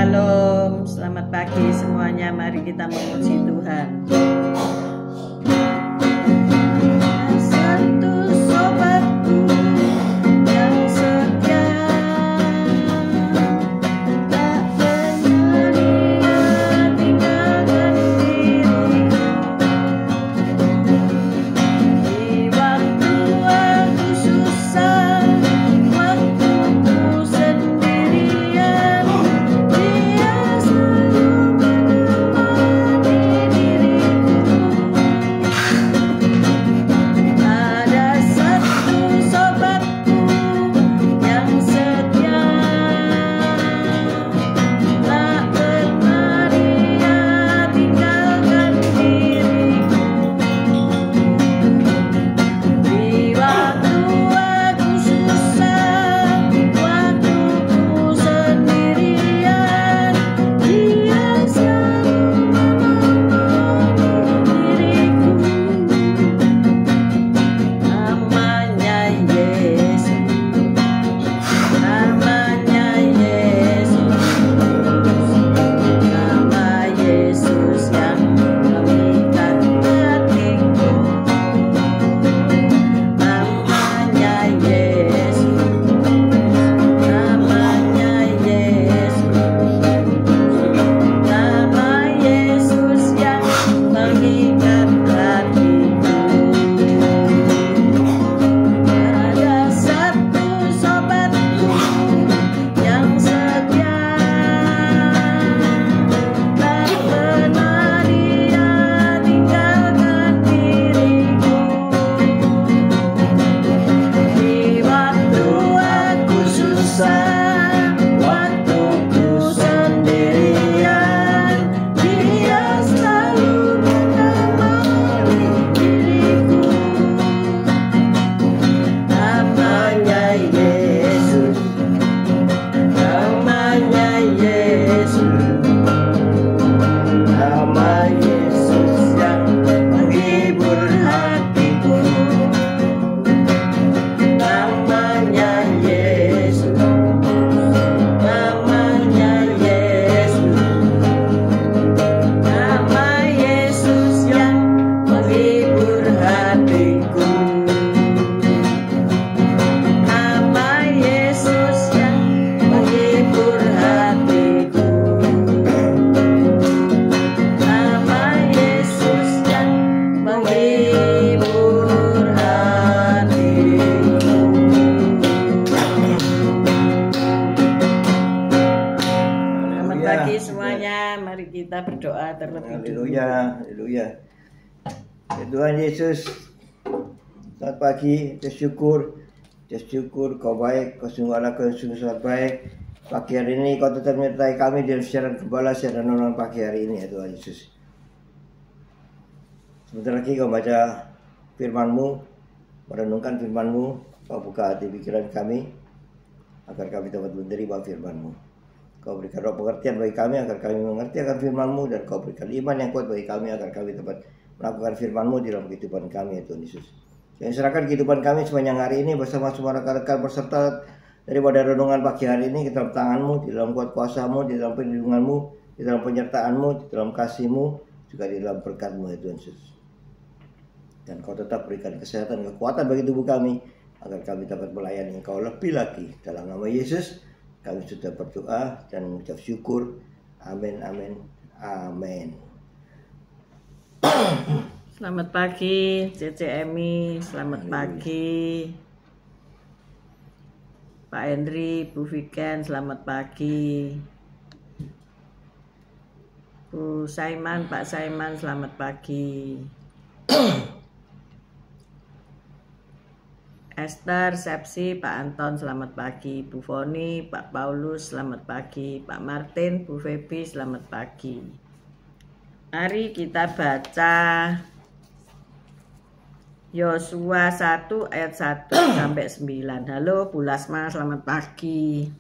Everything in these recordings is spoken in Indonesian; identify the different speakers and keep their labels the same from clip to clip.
Speaker 1: Shalom, selamat pagi semuanya. Mari kita memuji Tuhan. Satu sobatku yang setia, tak pernah dia tinggalkan diriku. Di waktu aku susah, waktuku sendirian, dia selalu menemani diriku. Ada satu sobatku yang setia, tak pernah dia tinggalkan diriku. Di waktu aku susah, waktuku sendirian, dia selalu menemani diriku. Namanya Yesus, namanya Yesus, nama Yesus yang memikat hatiku. Namanya Yesus, namanya Yesus, nama Yesus yang mengikat hatiku. Ada satu sobatku yang setia, tak pernah dia tinggalkan diriku. Di waktu aku susah, waktuku sendirian, dia selalu menemani diriku. Namanya Yesus, namanya Yesus, nama Yesus yang menghibur hatiku. Namanya Yesus, namanya Yesus, nama Yesus yang menghibur hatiku. Nama Yesus yang menghibur hatiku. Nama Yesus yang menghibur hatiku. Selamat pagi semuanya. Mari kita berdoa terlebih dahulu.
Speaker 2: Haleluya, haleluya. Ya Tuhan Yesus, selamat pagi, tersyukur kau baik, kau sungguh Allah, kau sungguh sangat baik. Pagi hari ini kau tetap menyertai kami dalam siaran gembala, siaran nonton pagi hari ini ya Tuhan Yesus. Sebentar lagi kau baca firman-Mu, merenungkan firman-Mu, kau buka hati pikiran kami agar kami dapat menerima firman-Mu. Kau berikan roh pengertian bagi kami agar kami mengerti akan firman-Mu, dan kau berikan iman yang kuat bagi kami agar kami dapat melakukan firman-Mu di dalam kehidupan kami ya Tuhan Yesus. Yang serahkan kehidupan kami sepanjang hari ini bersama semua rekan-rekan peserta daripada renungan pagi hari ini ke dalam tangan-Mu, di dalam kuat kuasa-Mu, di dalam perlindungan-Mu, di dalam penyertaan-Mu, di dalam kasih-Mu, juga di dalam berkat-Mu ya Tuhan Yesus. Dan kau tetap berikan kesehatan, kekuatan bagi tubuh kami agar kami dapat melayani Engkau lebih lagi. Dalam nama Yesus kami sudah berdoa dan mengucap syukur. Amin, amin, amin.
Speaker 1: Selamat pagi CCMI, selamat pagi Pak Henry, Bu Viken, selamat pagi Bu Saiman, Pak Saiman, selamat pagi Esther, Sepsi, Pak Anton, selamat pagi Bu Foni, Pak Paulus, selamat pagi Pak Martin, Bu Febi, selamat pagi. Mari kita baca Yosua 1 ayat 1 sampai 9. Halo Bu Lasma, selamat pagi.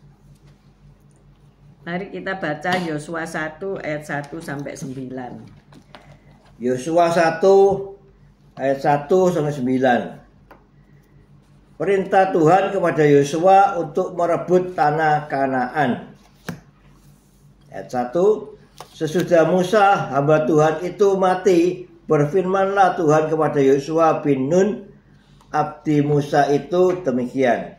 Speaker 1: Mari kita baca Yosua 1 ayat 1 sampai 9.
Speaker 2: Yosua 1 ayat 1 sampai 9. Perintah Tuhan kepada Yosua untuk merebut tanah Kanaan. Ayat 1, sesudah Musa hamba Tuhan itu mati, berfirmanlah Tuhan kepada Yosua bin Nun, abdi Musa itu demikian.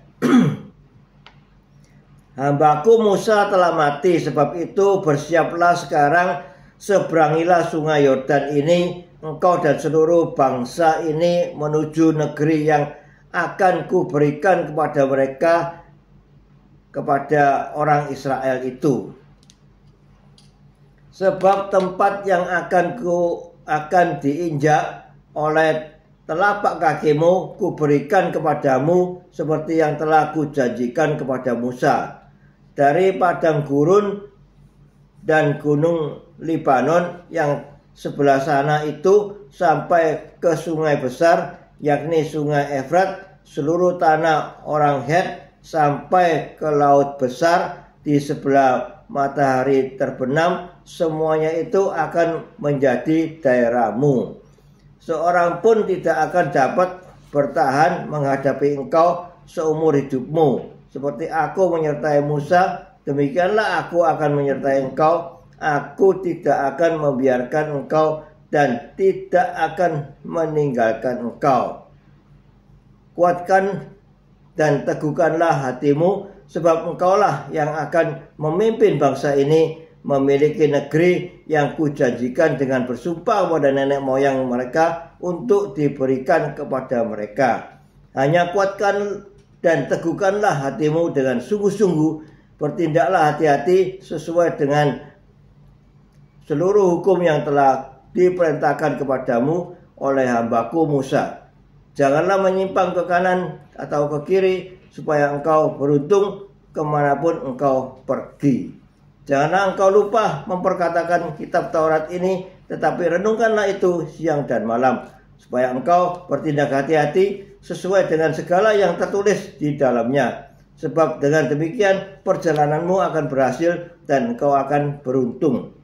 Speaker 2: Hambaku Musa telah mati, sebab itu bersiaplah sekarang, seberangilah sungai Yordan ini, engkau dan seluruh bangsa ini menuju negeri yang akan kuberikan kepada mereka, kepada orang Israel itu. Sebab tempat yang akan diinjak oleh telapak kakimu kuberikan kepadamu, seperti yang telah kujanjikan kepada Musa. Dari padang gurun dan gunung Libanon yang sebelah sana itu sampai ke sungai besar, yakni sungai Efrat, seluruh tanah orang Het, sampai ke laut besar di sebelah matahari terbenam, semuanya itu akan menjadi daerahmu. Seorang pun tidak akan dapat bertahan menghadapi engkau seumur hidupmu. Seperti aku menyertai Musa, demikianlah aku akan menyertai engkau. Aku tidak akan membiarkan engkau dan tidak akan meninggalkan engkau. Kuatkan dan teguhkanlah hatimu, sebab engkaulah yang akan memimpin bangsa ini memiliki negeri yang kujanjikan dengan bersumpah kepada nenek moyang mereka untuk diberikan kepada mereka. Hanya kuatkan dan teguhkanlah hatimu dengan sungguh-sungguh, bertindaklah hati-hati sesuai dengan seluruh hukum yang telah diperintahkan kepadamu oleh hambaku Musa. Janganlah menyimpang ke kanan atau ke kiri, supaya engkau beruntung kemanapun engkau pergi. Janganlah engkau lupa memperkatakan kitab Taurat ini, tetapi renungkanlah itu siang dan malam, supaya engkau bertindak hati-hati sesuai dengan segala yang tertulis di dalamnya. Sebab dengan demikian perjalananmu akan berhasil dan engkau akan beruntung.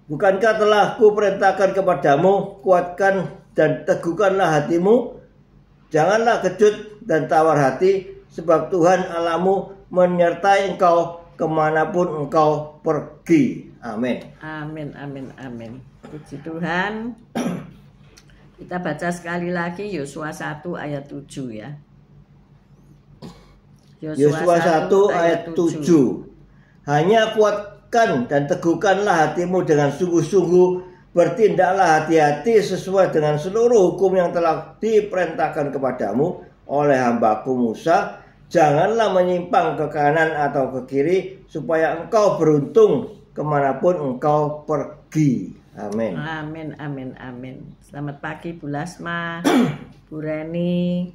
Speaker 2: Bukankah telah kuperintahkan kepadamu, kuatkan dan teguhkanlah hatimu, janganlah kecut dan tawar hati, sebab Tuhan Allahmu menyertai engkau kemanapun engkau pergi. Amin.
Speaker 1: Amin, amin, amin. Puji Tuhan. Kita baca sekali lagi Yosua 1 ayat 7 ya.
Speaker 2: Yosua 1 ayat 7. Hanya kuatkan dan teguhkanlah hatimu dengan sungguh-sungguh, bertindaklah hati-hati sesuai dengan seluruh hukum yang telah diperintahkan kepadamu oleh hambaku Musa. Janganlah menyimpang ke kanan atau ke kiri, supaya engkau beruntung kemanapun engkau pergi. Amin.
Speaker 1: Amin, amin, amin. Selamat pagi Bu Lasma, Bu Reni,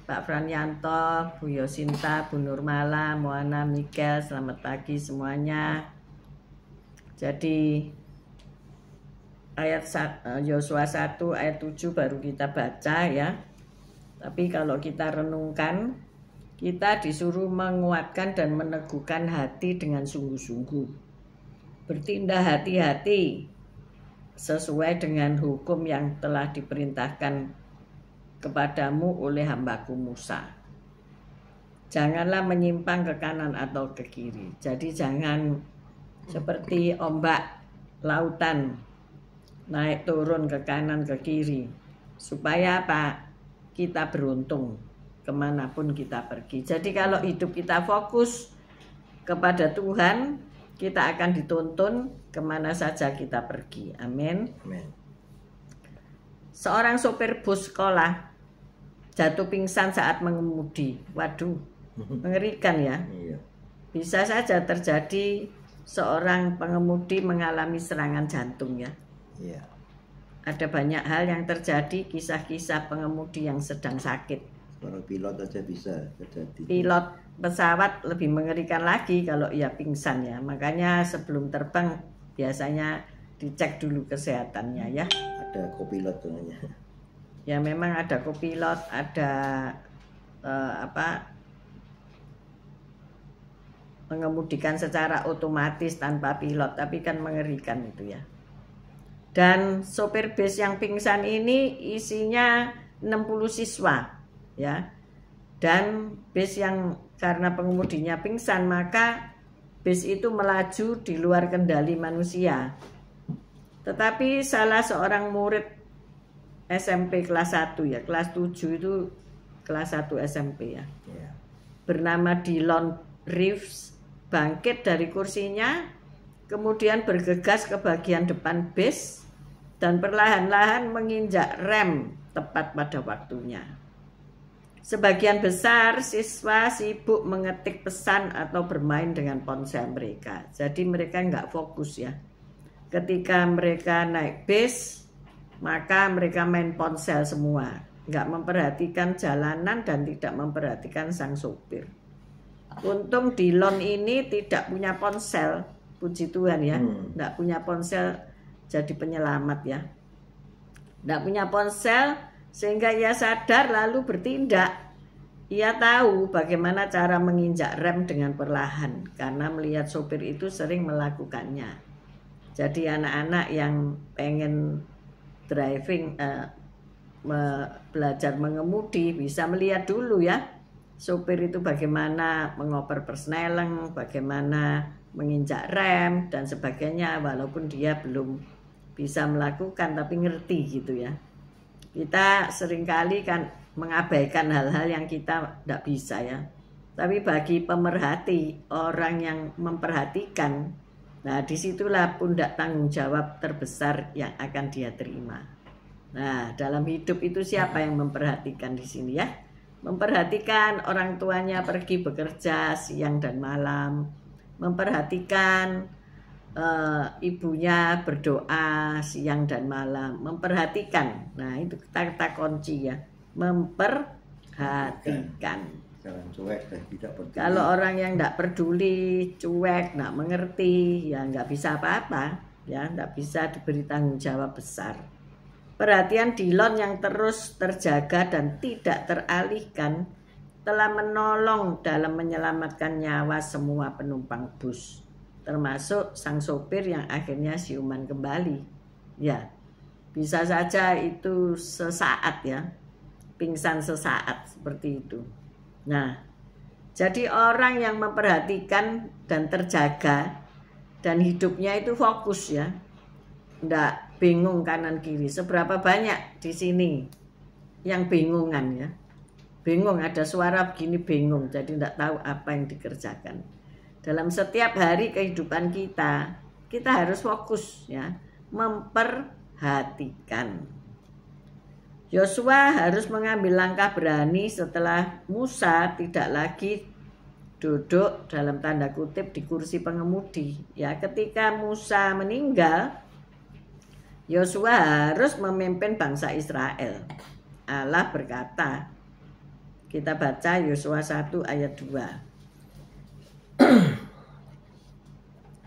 Speaker 1: Pak Franyanto, Bu Yosinta, Bu Nurmala, Moana, Mikel. Selamat pagi semuanya. Jadi ayat Yosua 1 ayat 7 baru kita baca ya. Tapi kalau kita renungkan, kita disuruh menguatkan dan meneguhkan hati dengan sungguh-sungguh. Bertindak hati-hati sesuai dengan hukum yang telah diperintahkan kepadamu oleh hambaku Musa. Janganlah menyimpang ke kanan atau ke kiri. Jadi jangan seperti ombak lautan naik turun ke kanan ke kiri. Supaya apa? Kita beruntung kemanapun kita pergi. Jadi kalau hidup kita fokus kepada Tuhan, kita akan dituntun kemana saja kita pergi. Amin.
Speaker 2: Amin.
Speaker 1: Seorang sopir bus sekolah jatuh pingsan saat mengemudi. Waduh, mengerikan ya.
Speaker 2: Iya.
Speaker 1: Bisa saja terjadi seorang pengemudi mengalami serangan jantung ya.
Speaker 2: Iya.
Speaker 1: Ada banyak hal yang terjadi, kisah-kisah pengemudi yang sedang sakit.
Speaker 2: Para pilot aja bisa terjadi.
Speaker 1: Pilot pesawat lebih mengerikan lagi kalau ia pingsan ya. Makanya sebelum terbang biasanya dicek dulu kesehatannya ya.
Speaker 2: Ada kopilot namanya.
Speaker 1: Ya memang ada kopilot, ada mengemudikan secara otomatis tanpa pilot, tapi kan mengerikan itu ya. Dan sopir bus yang pingsan ini isinya 60 siswa ya. Dan bus yang karena pengemudinya pingsan, maka bis itu melaju di luar kendali manusia. Tetapi salah seorang murid SMP kelas 1 ya, kelas 7 itu kelas 1 SMP ya. Bernama Dillon Reeves bangkit dari kursinya, kemudian bergegas ke bagian depan bis dan perlahan-lahan menginjak rem tepat pada waktunya. Sebagian besar siswa sibuk mengetik pesan atau bermain dengan ponsel mereka. Jadi mereka nggak fokus ya. Ketika mereka naik bis, maka mereka main ponsel semua. Nggak memperhatikan jalanan dan tidak memperhatikan sang sopir. Untung Dillon ini tidak punya ponsel, puji Tuhan ya. Nggak punya ponsel, jadi penyelamat ya. Nggak punya ponsel sehingga ia sadar lalu bertindak. Ia tahu bagaimana cara menginjak rem dengan perlahan karena melihat sopir itu sering melakukannya. Jadi anak-anak yang pengen driving, belajar mengemudi bisa melihat dulu ya sopir itu bagaimana mengoper persneleng, bagaimana menginjak rem dan sebagainya, walaupun dia belum bisa melakukan tapi ngerti gitu ya. Kita seringkali kan mengabaikan hal-hal yang kita tidak bisa ya. Tapi bagi pemerhati, orang yang memperhatikan, nah disitulah pundak tanggung jawab terbesar yang akan dia terima. Nah dalam hidup itu siapa yang memperhatikan di sini ya? Memperhatikan orang tuanya pergi bekerja siang dan malam, memperhatikan ibunya berdoa siang dan malam, memperhatikan. Nah itu kata kunci ya, memperhatikan.
Speaker 2: Jangan cuek dan tidak peduli.
Speaker 1: Kalau orang yang tidak peduli, cuek, tidak mengerti, ya nggak bisa apa-apa, ya nggak bisa diberi tanggung jawab besar. Perhatian Dillon yang terus terjaga dan tidak teralihkan telah menolong dalam menyelamatkan nyawa semua penumpang bus, termasuk sang sopir yang akhirnya siuman kembali. Ya, bisa saja itu sesaat ya, pingsan sesaat seperti itu. Nah, jadi orang yang memperhatikan dan terjaga dan hidupnya itu fokus ya, ndak bingung kanan kiri. Seberapa banyak di sini yang bingungan ya, bingung ada suara begini bingung, jadi ndak tahu apa yang dikerjakan. Dalam setiap hari kehidupan kita harus fokus ya, memperhatikan. Yosua harus mengambil langkah berani setelah Musa tidak lagi duduk dalam tanda kutip di kursi pengemudi. Ya, ketika Musa meninggal, Yosua harus memimpin bangsa Israel. Allah berkata, kita baca Yosua 1 ayat 2.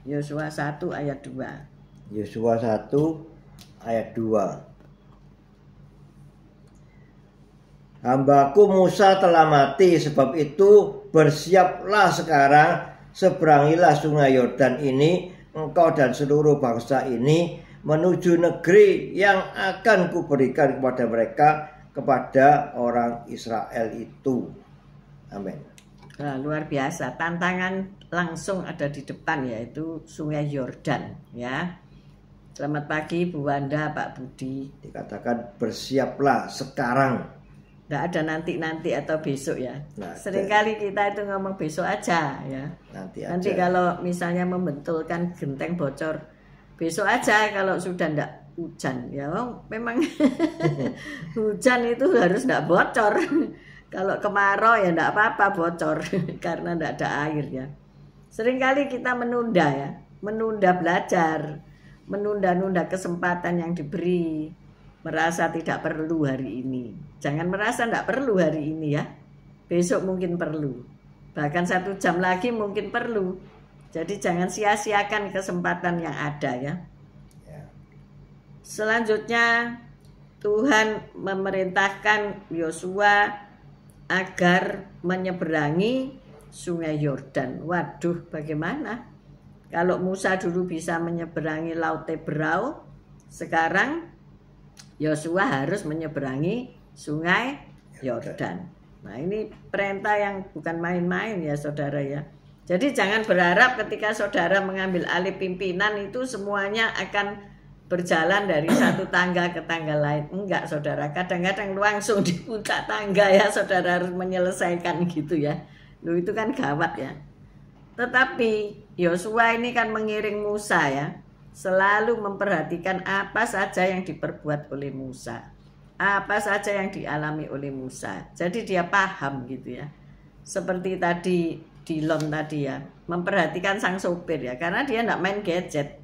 Speaker 1: Yosua 1 ayat 2.
Speaker 2: Yosua 1 ayat 2. Hambaku Musa telah mati, sebab itu bersiaplah sekarang, seberangilah sungai Yordan ini, engkau dan seluruh bangsa ini, menuju negeri yang akan kuberikan kepada mereka, kepada orang Israel itu. Amin.
Speaker 1: Nah, luar biasa, tantangan langsung ada di depan, yaitu sungai Yordan ya. Selamat pagi Bu Wanda, Pak Budi.
Speaker 2: Dikatakan bersiaplah sekarang.
Speaker 1: Nggak ada nanti atau besok ya.
Speaker 2: Nah,
Speaker 1: seringkali kita itu ngomong besok aja ya. Nanti kalau misalnya membetulkan genteng bocor, besok aja kalau sudah ndak hujan ya. Memang hujan itu harus ndak bocor. Kalau kemarau ya ndak apa-apa bocor karena ndak ada air ya. Seringkali kita menunda ya, menunda belajar, menunda-nunda kesempatan yang diberi, merasa tidak perlu hari ini. Jangan merasa tidak perlu hari ini ya. Besok mungkin perlu. Bahkan 1 jam lagi mungkin perlu. Jadi jangan sia-siakan kesempatan yang ada ya. Selanjutnya Tuhan memerintahkan Yosua agar menyeberangi sungai Yordan. Waduh, bagaimana? Kalau Musa dulu bisa menyeberangi Laut Tebrau, sekarang Yosua harus menyeberangi sungai Yordan. Nah ini perintah yang bukan main-main ya saudara ya. Jadi jangan berharap ketika saudara mengambil alih pimpinan itu semuanya akan berjalan dari satu tangga ke tangga lain. Enggak saudara, kadang-kadang langsung di puncak tangga ya saudara harus menyelesaikan gitu ya. Loh itu kan gawat ya. Tetapi Yosua ini kan mengiring Musa ya, selalu memperhatikan apa saja yang diperbuat oleh Musa, apa saja yang dialami oleh Musa. Jadi dia paham gitu ya. Seperti tadi Dilon tadi ya, memperhatikan sang sopir ya, karena dia enggak main gadget.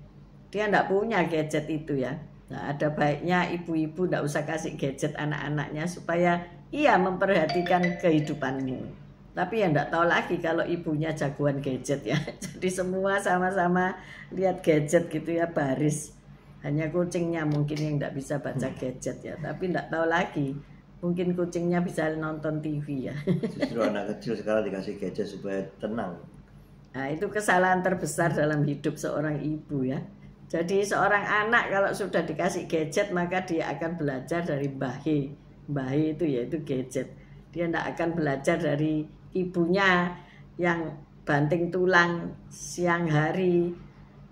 Speaker 1: Dia enggak punya gadget itu ya. Nah, ada baiknya ibu-ibu enggak usah kasih gadget anak-anaknya supaya ia memperhatikan kehidupanmu. Tapi ya enggak tahu lagi kalau ibunya jagoan gadget ya. Jadi semua sama-sama lihat gadget gitu ya, baris. Hanya kucingnya mungkin yang enggak bisa baca gadget ya, tapi enggak tahu lagi. Mungkin kucingnya bisa nonton TV ya.
Speaker 2: Justru anak kecil sekarang dikasih gadget supaya tenang.
Speaker 1: Nah, itu kesalahan terbesar dalam hidup seorang ibu ya. Jadi seorang anak kalau sudah dikasih gadget maka dia akan belajar dari bahi. Bahi itu yaitu gadget. Dia tidak akan belajar dari ibunya yang banting tulang siang hari,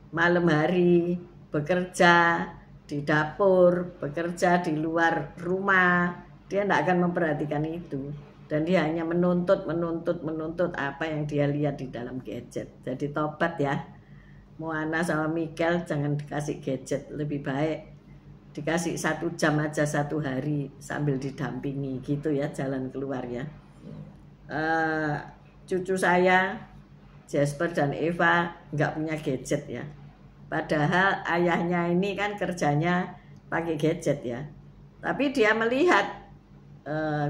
Speaker 1: malam hari, bekerja di dapur, bekerja di luar rumah. Dia tidak akan memperhatikan itu. Dan dia hanya menuntut apa yang dia lihat di dalam gadget. Jadi tobat ya. Moana sama Mikel jangan dikasih gadget. Lebih baik dikasih 1 jam aja satu hari sambil didampingi gitu ya jalan keluar ya. Cucu saya Jasper dan Eva nggak punya gadget ya. Padahal ayahnya ini kan kerjanya pakai gadget ya. Tapi dia melihat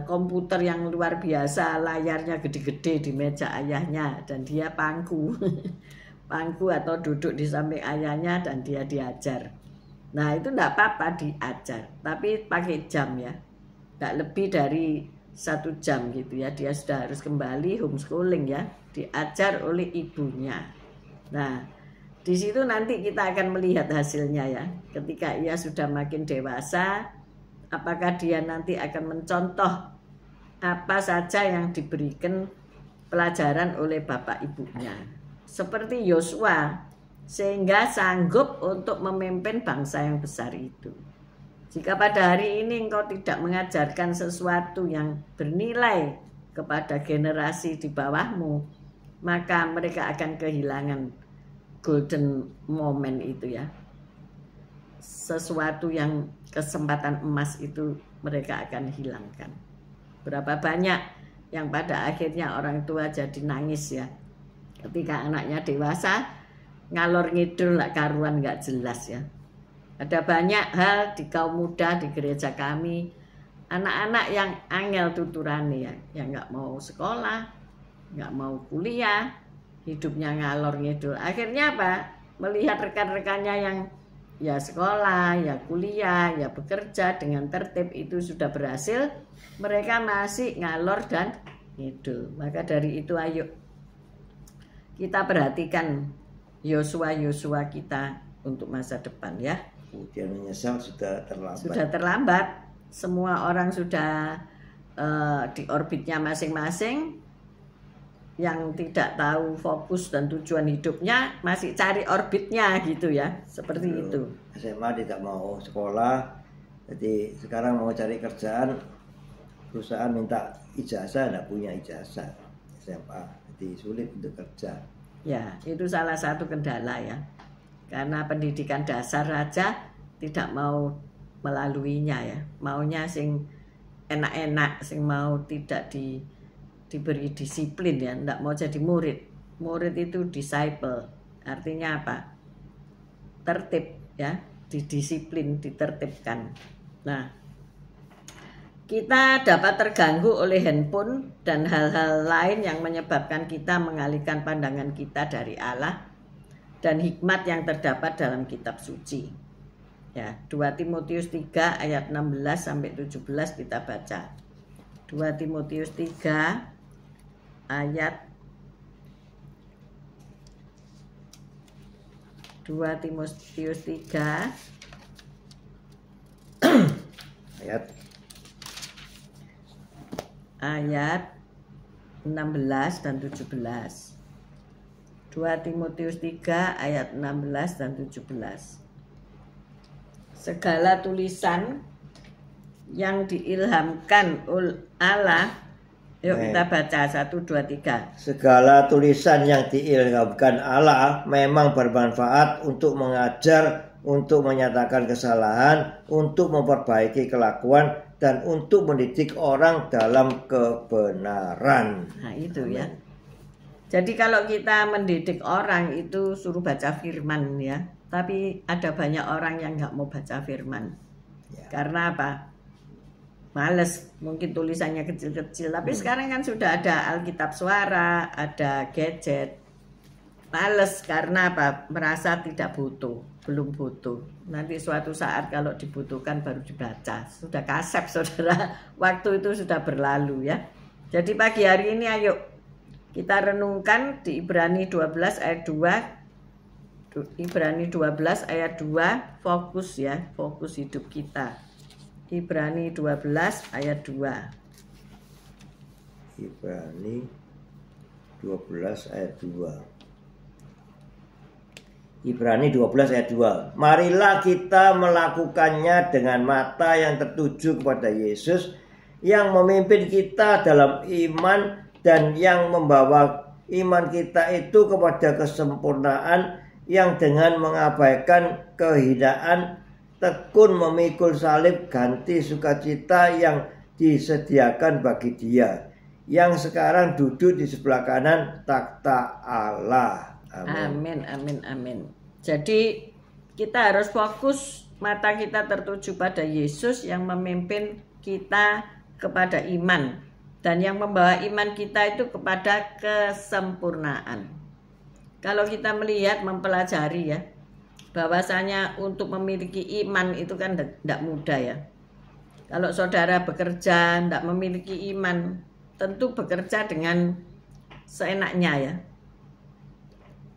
Speaker 1: komputer yang luar biasa, layarnya gede-gede di meja ayahnya dan dia pangku pangku atau duduk di samping ayahnya dan dia diajar. Nah itu enggak apa-apa diajar, tapi pakai jam ya, enggak lebih dari 1 jam gitu ya. Dia sudah harus kembali homeschooling ya, diajar oleh ibunya. Nah di situ nanti kita akan melihat hasilnya ya, ketika ia sudah makin dewasa. Apakah dia nanti akan mencontoh apa saja yang diberikan pelajaran oleh bapak ibunya. Seperti Yosua, sehingga sanggup untuk memimpin bangsa yang besar itu. Jika pada hari ini engkau tidak mengajarkan sesuatu yang bernilai kepada generasi di bawahmu, maka mereka akan kehilangan golden moment itu ya. Sesuatu yang kesempatan emas itu mereka akan hilangkan. Berapa banyak yang pada akhirnya orang tua jadi nangis ya ketika anaknya dewasa ngalor ngidul lah karuan nggak jelas ya. Ada banyak hal di kaum muda di gereja kami, anak-anak yang angel tuturane ya, yang nggak mau sekolah, nggak mau kuliah, hidupnya ngalor ngidul. Akhirnya apa? Melihat rekan-rekannya yang ya sekolah, ya kuliah, ya bekerja dengan tertib itu sudah berhasil, mereka masih ngalor dan ngidul. Maka dari itu ayo kita perhatikan Yosua kita untuk masa depan ya.
Speaker 2: Kemudian menyesal sudah terlambat.
Speaker 1: Sudah terlambat. Semua orang sudah di orbitnya masing-masing. Yang tidak tahu fokus dan tujuan hidupnya masih cari orbitnya gitu ya, seperti itu.
Speaker 2: SMA tidak mau sekolah, jadi sekarang mau cari kerjaan, perusahaan minta ijazah, tidak punya ijazah SMA, jadi sulit untuk kerja.
Speaker 1: Ya, itu salah satu kendala ya, karena pendidikan dasar aja tidak mau melaluinya ya, maunya sing enak-enak, sing mau tidak diberi disiplin ya, enggak mau jadi murid. Murid itu disciple, artinya apa? Tertib ya, didisiplin, ditertibkan. Nah, kita dapat terganggu oleh handphone dan hal-hal lain yang menyebabkan kita mengalihkan pandangan kita dari Allah dan hikmat yang terdapat dalam kitab suci. Ya, 2 Timotius 3 ayat 16 sampai 17 kita baca. 2 Timotius 3 ayat 2 Timotius 3 ayat 16 dan 17. 2 Timotius 3 ayat 16 dan 17. Segala tulisan yang diilhamkan oleh Allah, yuk kita baca 1, 2, 3.
Speaker 2: Segala tulisan yang diilhamkan Allah memang bermanfaat untuk mengajar, untuk menyatakan kesalahan, untuk memperbaiki kelakuan, dan untuk mendidik orang dalam kebenaran.
Speaker 1: Nah itu ya. Jadi kalau kita mendidik orang itu suruh baca firman ya. Tapi ada banyak orang yang nggak mau baca firman.
Speaker 2: Ya.
Speaker 1: Karena apa? Males, mungkin tulisannya kecil-kecil. Tapi sekarang kan sudah ada Alkitab suara, ada gadget. Males karena apa? Merasa tidak butuh, belum butuh. Nanti suatu saat kalau dibutuhkan baru dibaca. Sudah kasep saudara, waktu itu sudah berlalu ya. Jadi pagi hari ini ayo kita renungkan di Ibrani 12 ayat 2. Ibrani 12 ayat 2, fokus ya, fokus hidup kita. Ibrani 12 ayat 2.
Speaker 2: Ibrani 12 ayat 2. Ibrani 12 ayat 2. Marilah kita melakukannya dengan mata yang tertuju kepada Yesus yang memimpin kita dalam iman dan yang membawa iman kita itu kepada kesempurnaan, yang dengan mengabaikan kehinaan tekun memikul salib ganti sukacita yang disediakan bagi Dia yang sekarang duduk di sebelah kanan takhta Allah.
Speaker 1: Amin, amin, amin. Jadi kita harus fokus, mata kita tertuju pada Yesus yang memimpin kita kepada iman, dan yang membawa iman kita itu kepada kesempurnaan. Kalau kita melihat, mempelajari ya, bahwasanya untuk memiliki iman itu kan tidak mudah ya. Kalau saudara bekerja tidak memiliki iman, tentu bekerja dengan seenaknya ya.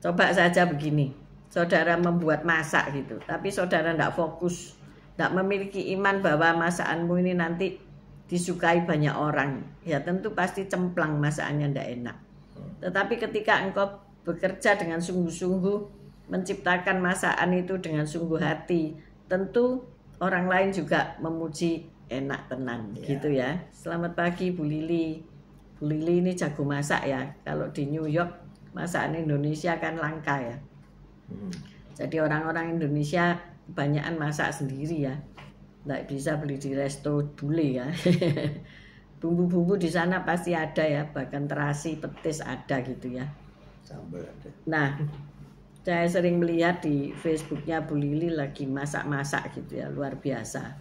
Speaker 1: Coba saja begini, saudara membuat masak gitu, tapi saudara tidak fokus, tidak memiliki iman bahwa masakanmu ini nanti disukai banyak orang, ya tentu pasti cemplang, masakannya tidak enak. Tetapi ketika engkau bekerja dengan sungguh-sungguh, menciptakan masakan itu dengan sungguh hati, tentu orang lain juga memuji enak tenang gitu ya. Selamat pagi Bu Lili. Bu Lili ini jago masak ya. Kalau di New York masakan Indonesia kan langka ya. Jadi orang-orang Indonesia kebanyakan masak sendiri ya. Nggak bisa beli di resto bule ya. Bumbu-bumbu di sana pasti ada ya, bahkan terasi, petis ada gitu ya.
Speaker 2: Sambal ada.
Speaker 1: Nah, saya sering melihat di Facebooknya Bu Lili lagi masak-masak gitu ya, luar biasa.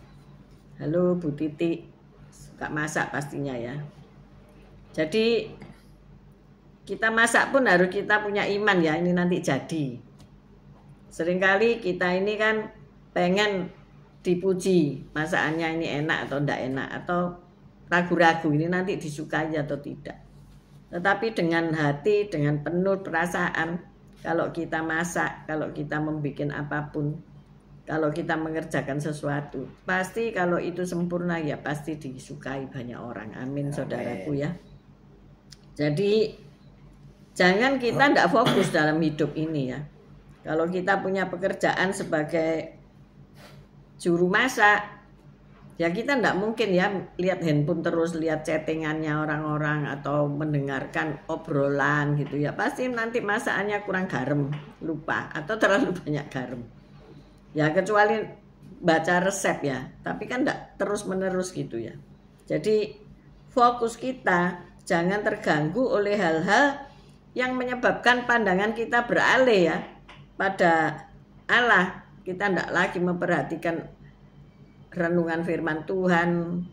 Speaker 1: Halo Bu Titi, suka masak pastinya ya. Jadi kita masak pun harus kita punya iman ya, ini nanti jadi. Seringkali kita ini kan pengen dipuji, masakannya ini enak atau enggak enak, atau ragu-ragu ini nanti disukai atau tidak. Tetapi dengan hati, dengan penuh perasaan, kalau kita masak, kalau kita membuat apapun, kalau kita mengerjakan sesuatu, pasti kalau itu sempurna ya pasti disukai banyak orang. Amin, saudaraku ya. Jadi jangan kita tidak fokus dalam hidup ini ya. Kalau kita punya pekerjaan sebagai juru masak, ya kita tidak mungkin ya lihat handphone terus, lihat chattingannya orang-orang atau mendengarkan obrolan gitu ya. Pasti nanti masakannya kurang garam, lupa, atau terlalu banyak garam. Ya kecuali baca resep ya, tapi kan tidak terus-menerus gitu ya. Jadi fokus kita jangan terganggu oleh hal-hal yang menyebabkan pandangan kita beralih ya pada Allah. Kita tidak lagi memperhatikan renungan firman Tuhan,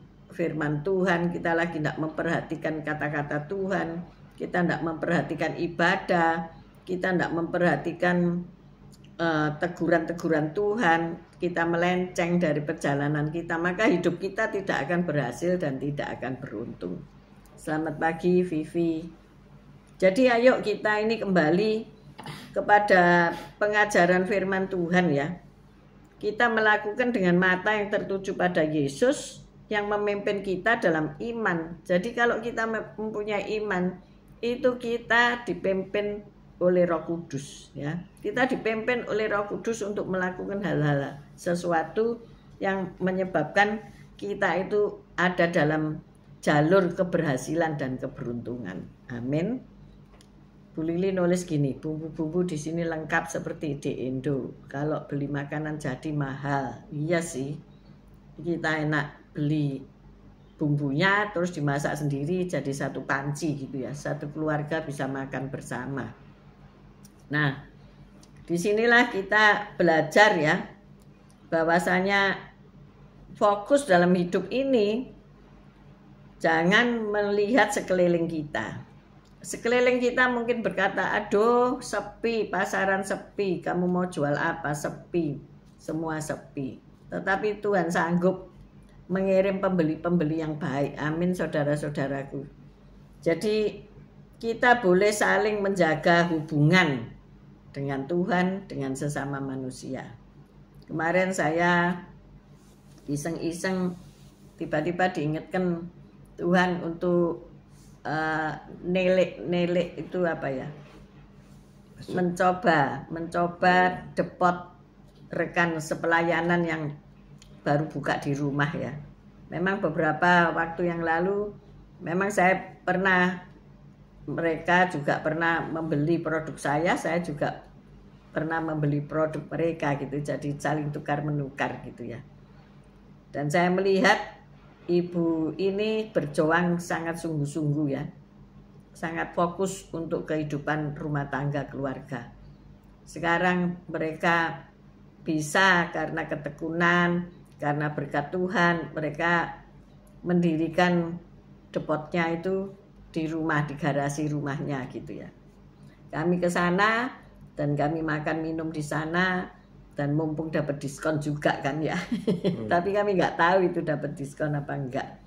Speaker 1: kita lagi tidak memperhatikan kata-kata Tuhan, kita tidak memperhatikan ibadah, kita tidak memperhatikan teguran-teguran Tuhan, kita melenceng dari perjalanan kita, maka hidup kita tidak akan berhasil dan tidak akan beruntung. Selamat pagi Vivi. Jadi ayo kita ini kembali kepada pengajaran firman Tuhan ya. Kita melakukan dengan mata yang tertuju pada Yesus yang memimpin kita dalam iman. Jadi kalau kita mempunyai iman, itu kita dipimpin oleh Roh Kudus ya. Kita dipimpin oleh Roh Kudus untuk melakukan hal-hal sesuatu yang menyebabkan kita itu ada dalam jalur keberhasilan dan keberuntungan. Amin. Bu Lili nulis gini, bumbu-bumbu di sini lengkap seperti di Indo. Kalau beli makanan jadi mahal. Iya sih. Kita enak beli bumbunya terus dimasak sendiri jadi satu panci gitu ya. Satu keluarga bisa makan bersama. Nah, disinilah kita belajar ya, bahwasanya fokus dalam hidup ini jangan melihat sekeliling kita. Sekeliling kita mungkin berkata, aduh sepi, pasaran sepi, kamu mau jual apa? Sepi, semua sepi. Tetapi Tuhan sanggup mengirim pembeli-pembeli yang baik. Amin saudara-saudaraku. Jadi kita boleh saling menjaga hubungan dengan Tuhan, dengan sesama manusia. Kemarin saya iseng-iseng tiba-tiba diingatkan Tuhan untuk nelek itu apa ya? Mencoba depot rekan sepelayanan yang baru buka di rumah ya. Memang beberapa waktu yang lalu memang mereka juga pernah membeli produk saya juga pernah membeli produk mereka gitu, jadi saling tukar menukar gitu ya. Dan saya melihat ibu ini berjuang sangat sungguh-sungguh ya, sangat fokus untuk kehidupan rumah tangga keluarga. Sekarang mereka bisa karena ketekunan, karena berkat Tuhan, mereka mendirikan depotnya itu di rumah, di garasi rumahnya gitu ya. Kami ke sana dan kami makan minum di sana dan mumpung dapat diskon juga kan ya. Tapi kami nggak tahu itu dapat diskon apa enggak.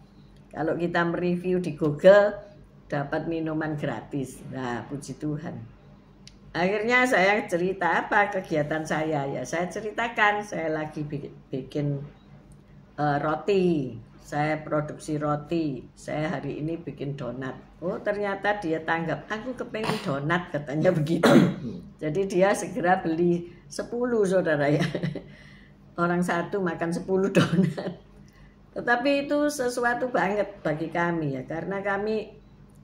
Speaker 1: Kalau kita mereview di Google dapat minuman gratis. Nah, puji Tuhan. Akhirnya saya cerita apa kegiatan saya ya. Saya ceritakan saya lagi bikin roti. Saya produksi roti, saya hari ini bikin donat. Oh ternyata dia tanggap, aku kepengen donat katanya begitu. Jadi dia segera beli 10 saudara ya. Orang satu makan 10 donat. Tetapi itu sesuatu banget bagi kami ya. Karena kami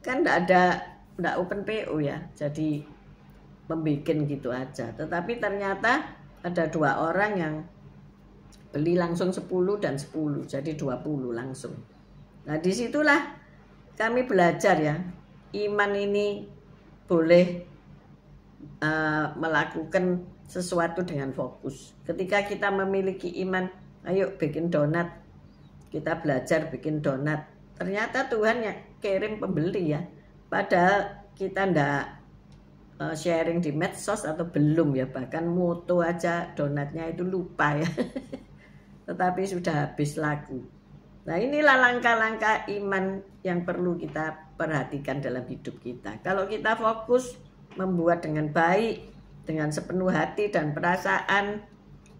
Speaker 1: kan enggak open PO ya. Jadi membikin gitu aja. Tetapi ternyata ada 2 orang yang beli langsung 10 dan 10, jadi 20 langsung. Nah disitulah kami belajar ya, iman ini boleh melakukan sesuatu dengan fokus. Ketika kita memiliki iman, ayo bikin donat, kita belajar bikin donat. Ternyata Tuhan yang kirim pembeli ya, padahal kita ndak sharing di medsos atau belum ya, bahkan moto aja donatnya itu lupa ya. Tetapi sudah habis laku. Nah inilah langkah-langkah iman yang perlu kita perhatikan dalam hidup kita. Kalau kita fokus membuat dengan baik, dengan sepenuh hati dan perasaan,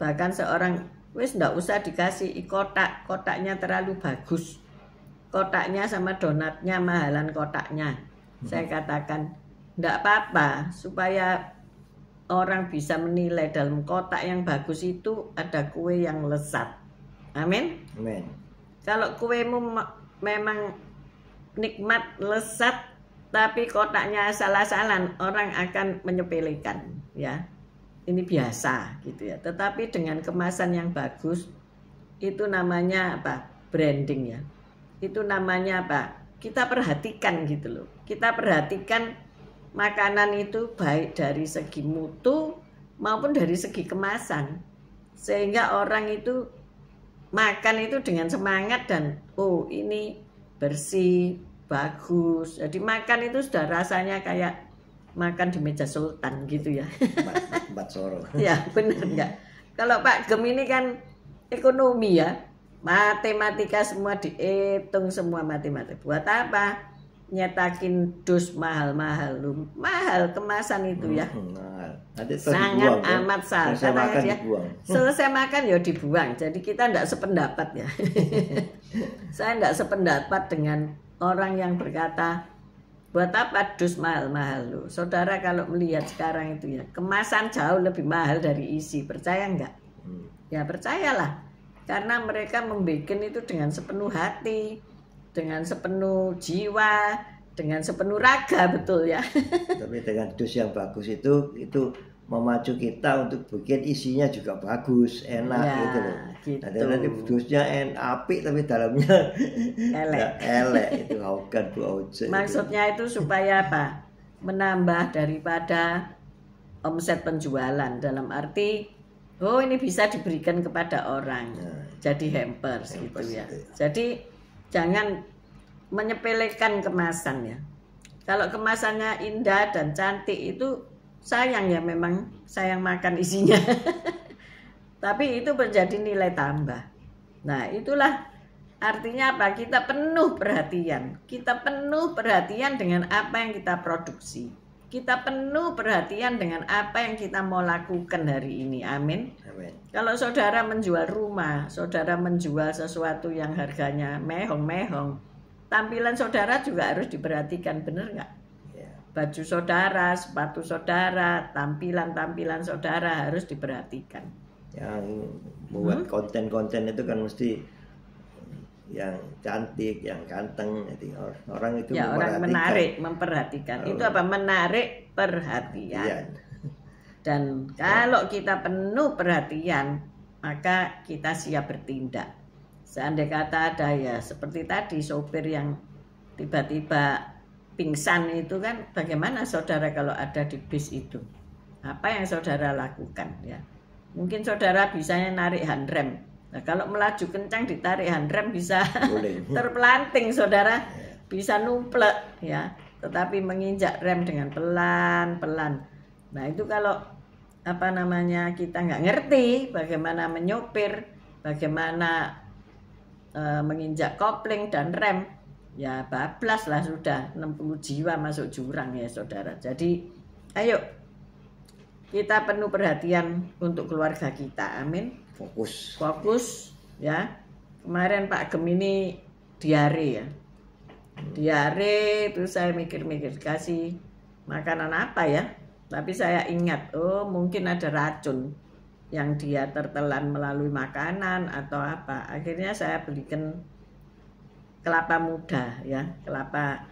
Speaker 1: bahkan seorang wis ndak usah dikasih kotaknya terlalu bagus, kotaknya sama donatnya mahalan kotaknya. Saya katakan ndak apa-apa supaya orang bisa menilai dalam kotak yang bagus itu ada kue yang lezat. Amin.
Speaker 2: Amin.
Speaker 1: Kalau kuemu memang nikmat, lezat, tapi kotaknya salah-salah, orang akan menyepelekan ya. Ini biasa gitu ya. Tetapi dengan kemasan yang bagus, itu namanya apa? Branding ya. Itu namanya apa? Kita perhatikan gitu loh. Kita perhatikan makanan itu baik dari segi mutu maupun dari segi kemasan. Sehingga orang itu makan itu dengan semangat dan oh ini bersih, bagus. Jadi makan itu sudah rasanya kayak makan di meja sultan gitu ya.
Speaker 2: Tempat soro.
Speaker 1: Ya benar enggak. Kalau Pak Gem ini kan ekonomi ya, matematika semua dihitung semua matematika. Buat apa? Nyetakin dus mahal-mahal lu, mahal kemasan itu ya. Sangat dibuang, amat sah. Selesai makan ya dibuang. Jadi kita enggak sependapat ya. Saya enggak sependapat dengan orang yang berkata Buat apa dus mahal-mahal loh? Saudara kalau melihat sekarang itu ya, kemasan jauh lebih mahal dari isi. Percaya nggak? Ya percayalah. Karena mereka membuat itu dengan sepenuh hati, dengan sepenuh jiwa, dengan sepenuh raga, betul ya.
Speaker 2: Tapi dengan dus yang bagus itu memacu kita untuk bikin isinya juga bagus, enak
Speaker 1: Ya,
Speaker 2: gitu loh.
Speaker 1: gitu.
Speaker 2: Nanti dusnya apik tapi dalamnya
Speaker 1: Elek.
Speaker 2: elek itu bukan Bu Oce.
Speaker 1: Maksudnya itu supaya apa? Menambah daripada omset penjualan, dalam arti oh ini bisa diberikan kepada orang. Jadi hampers gitu ya.
Speaker 2: Itu.
Speaker 1: Jadi jangan menyepelekan kemasan ya. Kalau kemasannya indah dan cantik itu sayang ya, memang sayang makan isinya. Tapi itu menjadi nilai tambah. Nah itulah artinya apa? Kita penuh perhatian. Kita penuh perhatian dengan apa yang kita produksi. Kita penuh perhatian dengan apa yang kita mau lakukan hari ini. Amin.
Speaker 2: Amin.
Speaker 1: Kalau saudara menjual rumah, saudara menjual sesuatu yang harganya mehong-mehong, tampilan saudara juga harus diperhatikan, bener nggak? Baju saudara, sepatu saudara, tampilan-tampilan saudara harus diperhatikan.
Speaker 2: Yang buat konten-konten itu kan mesti yang cantik, yang ganteng, jadi orang itu
Speaker 1: ya, orang menarik, memperhatikan. Itu apa? Menarik perhatian.
Speaker 2: Iya.
Speaker 1: Dan kalau kita penuh perhatian, maka kita siap bertindak. Seandainya kata ada ya seperti tadi sopir yang tiba-tiba pingsan itu kan, bagaimana saudara kalau ada di bis itu? Apa yang saudara lakukan ya? Mungkin saudara bisanya narik handrem. Nah, kalau melaju kencang ditarik handrem bisa terpelanting saudara, bisa numplek ya. Tetapi menginjak rem dengan pelan-pelan. Nah itu kalau apa namanya kita nggak ngerti bagaimana menyopir, bagaimana menginjak kopling dan rem, ya bablas lah sudah, 60 jiwa masuk jurang ya saudara. Jadi ayo kita penuh perhatian untuk keluarga kita, amin. Fokus ya. Kemarin Pak Gemini diare ya, diare terus saya mikir-mikir kasih makanan apa ya. Tapi saya ingat, oh mungkin ada racun yang dia tertelan melalui makanan atau apa. Akhirnya saya belikan kelapa muda ya, kelapa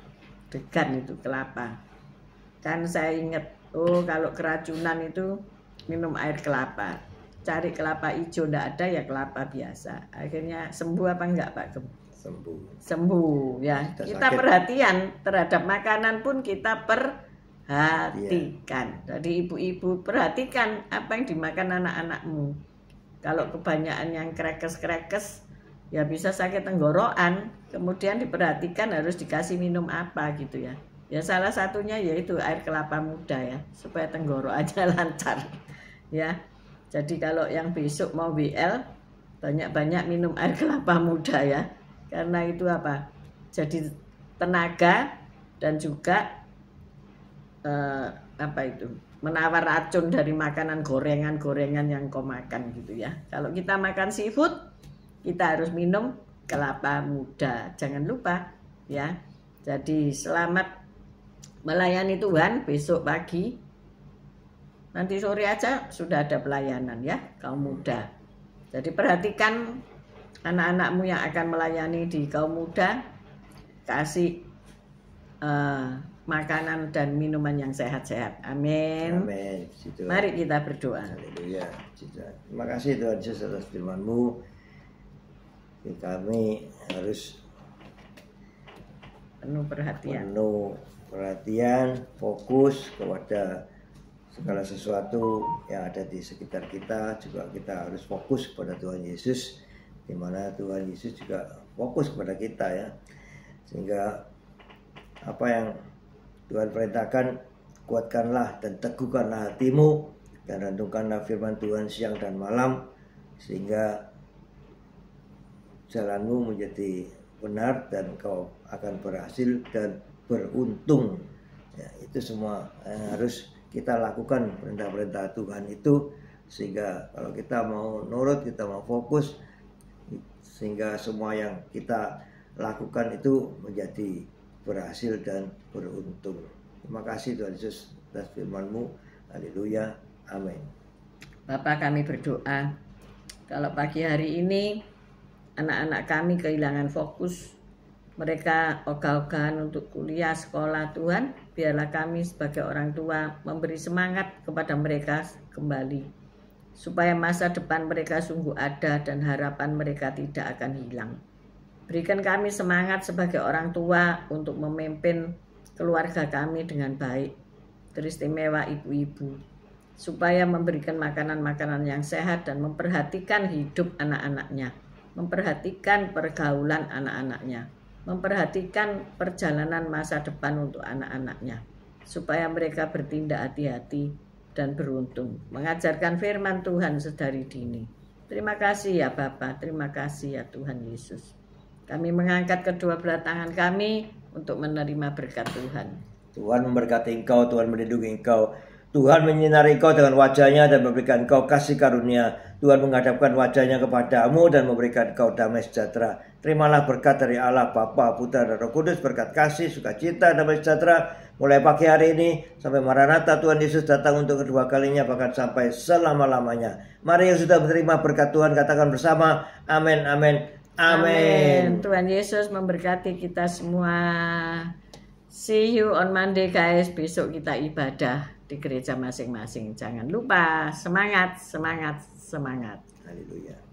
Speaker 1: degan itu kelapa. Kan saya ingat, oh kalau keracunan itu minum air kelapa. Cari kelapa hijau enggak ada ya kelapa biasa. Akhirnya sembuh apa enggak Pak Gem? Sembuh ya. Kita perhatian terhadap makanan pun kita perhatikan. Jadi ibu-ibu perhatikan apa yang dimakan anak-anakmu. Kalau kebanyakan yang krekes-krekes ya bisa sakit tenggorokan. Kemudian diperhatikan harus dikasih minum apa gitu ya. Ya salah satunya yaitu air kelapa muda ya, supaya tenggorokannya lancar ya. Jadi kalau yang besok mau WL banyak-banyak minum air kelapa muda ya. Karena itu apa? Jadi tenaga dan juga apa itu? Menawar racun dari makanan gorengan-gorengan yang kau makan gitu ya. Kalau kita makan seafood, kita harus minum kelapa muda. Jangan lupa ya. Jadi selamat melayani Tuhan besok pagi. Nanti sore aja sudah ada pelayanan ya, kaum muda. Jadi perhatikan anak-anakmu yang akan melayani di kaum muda. Kasih makanan dan minuman yang sehat-sehat. Amin.
Speaker 2: Amin.
Speaker 1: Mari kita berdoa.
Speaker 2: Haleluya. Terima kasih Tuhan Yesus atas firman-Mu. Kami harus
Speaker 1: penuh
Speaker 2: perhatian, fokus kepada segala sesuatu yang ada di sekitar kita. Juga kita harus fokus kepada Tuhan Yesus, di mana Tuhan Yesus juga fokus kepada kita ya. Sehingga apa yang Tuhan perintahkan, kuatkanlah dan teguhkanlah hatimu dan renungkanlah firman Tuhan siang dan malam, sehingga jalanmu menjadi benar dan kau akan berhasil dan beruntung ya. Itu semua harus kita lakukan perintah-perintah Tuhan itu, sehingga kalau kita mau nurut, kita mau fokus, sehingga semua yang kita lakukan itu menjadi berhasil dan beruntung. Terima kasih Tuhan Yesus atas firman-Mu. Haleluya. Amin.
Speaker 1: Bapak, kami berdoa kalau pagi hari ini anak-anak kami kehilangan fokus, mereka ogah-ogahan untuk kuliah, sekolah, Tuhan, biarlah kami sebagai orang tua memberi semangat kepada mereka kembali, supaya masa depan mereka sungguh ada dan harapan mereka tidak akan hilang. Berikan kami semangat sebagai orang tua untuk memimpin keluarga kami dengan baik, teristimewa ibu-ibu, supaya memberikan makanan-makanan yang sehat dan memperhatikan hidup anak-anaknya, memperhatikan pergaulan anak-anaknya, memperhatikan perjalanan masa depan untuk anak-anaknya, supaya mereka bertindak hati-hati dan beruntung, mengajarkan firman Tuhan sedari dini. Terima kasih ya Bapa, terima kasih ya Tuhan Yesus. Kami mengangkat kedua belah tangan kami untuk menerima berkat Tuhan.
Speaker 2: Tuhan memberkati engkau, Tuhan melindungi engkau. Tuhan menyinari engkau dengan wajahnya dan memberikan engkau kasih karunia. Tuhan menghadapkan wajahnya kepadamu dan memberikan engkau damai sejahtera. Terimalah berkat dari Allah, Bapa, Putra, dan Roh Kudus, berkat kasih, sukacita, damai sejahtera. Mulai pagi hari ini sampai Maranatha Tuhan Yesus datang untuk kedua kalinya, bahkan sampai selama-lamanya. Mari yang sudah menerima berkat Tuhan katakan bersama, amin, amin, amin.
Speaker 1: Tuhan Yesus memberkati kita semua. See you on Monday guys. Besok kita ibadah di gereja masing-masing. Jangan lupa, semangat, semangat, semangat.
Speaker 2: Haleluya.